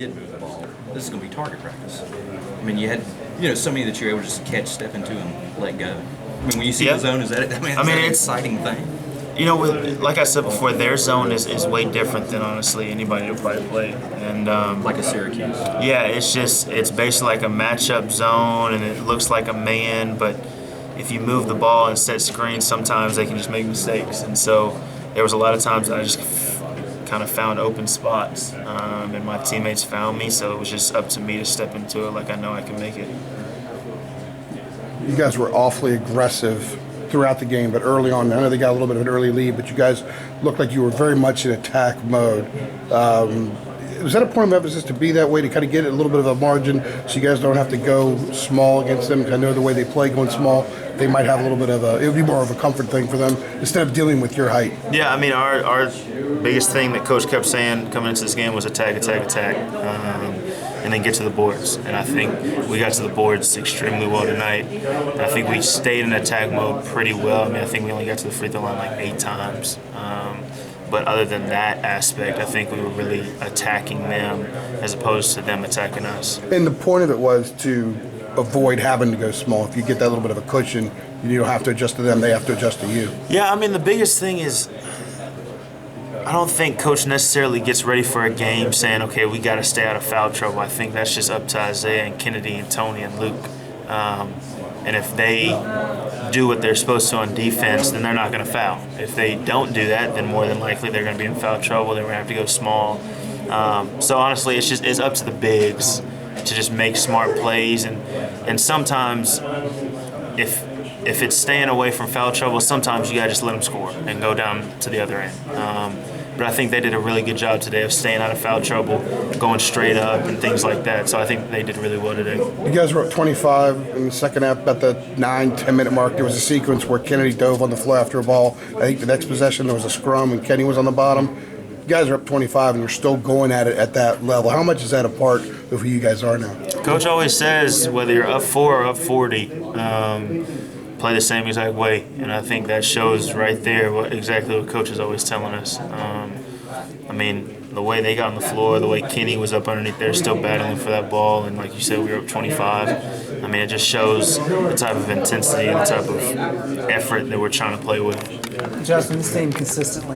Did move the ball. This is going to be target practice. I mean, you had, so many that you're able to just catch, step into, and let go. I mean, when you see the zone, is that it's an exciting thing. Like I said before, their zone is way different than honestly anybody will probably play. And like a Syracuse. Yeah, it's basically like a matchup zone, and it looks like a man. But if you move the ball and set screens, sometimes they can just make mistakes. And so there was a lot of times that I just kind of found open spots, and my teammates found me. So it was just up to me to step into it like I know I can make it. You guys were awfully aggressive throughout the game, but early on, I know they got a little bit of an early lead, but you guys looked like you were very much in attack mode. Was that a point of emphasis to be that way, to kind of get a little bit of a margin so you guys don't have to go small against them? I know the way they play going small, they might have a little bit of it would be more of a comfort thing for them instead of dealing with your height. Yeah, I mean, our biggest thing that Coach kept saying coming into this game was attack, and then get to the boards. And I think we got to the boards extremely well tonight. And I think we stayed in attack mode pretty well. I mean, I think we only got to the free throw line like 8 times. But other than that aspect, I think we were really attacking them as opposed to them attacking us. And the point of it was to avoid having to go small. If you get that little bit of a cushion, you don't have to adjust to them, they have to adjust to you. Yeah, I mean, the biggest thing is I don't think Coach necessarily gets ready for a game saying, okay, we got to stay out of foul trouble. I think that's just up to Isaiah and Kennedy and Tony and Luke. And if they do what they're supposed to on defense, then they're not going to foul. If they don't do that, then more than likely they're going to be in foul trouble. They're going to have to go small. So honestly, it's up to the bigs to just make smart plays. And sometimes if it's staying away from foul trouble, sometimes you got to just let them score and go down to the other end. But I think they did a really good job today of staying out of foul trouble, going straight up and things like that. So I think they did really well today. You guys were up 25 in the second half, about the 9-10 minute mark. There was a sequence where Kennedy dove on the floor after a ball. I think the next possession there was a scrum and Kenny was on the bottom. You guys are up 25 and you're still going at it at that level. How much is that a part of who you guys are now? Coach always says whether you're up 4 or up 40, play the same exact way, and I think that shows right there exactly what Coach is always telling us. I mean, the way they got on the floor, the way Kenny was up underneath there still battling for that ball, and like you said, we were up 25. I mean, it just shows the type of intensity and the type of effort that we're trying to play with. Justin, this team consistently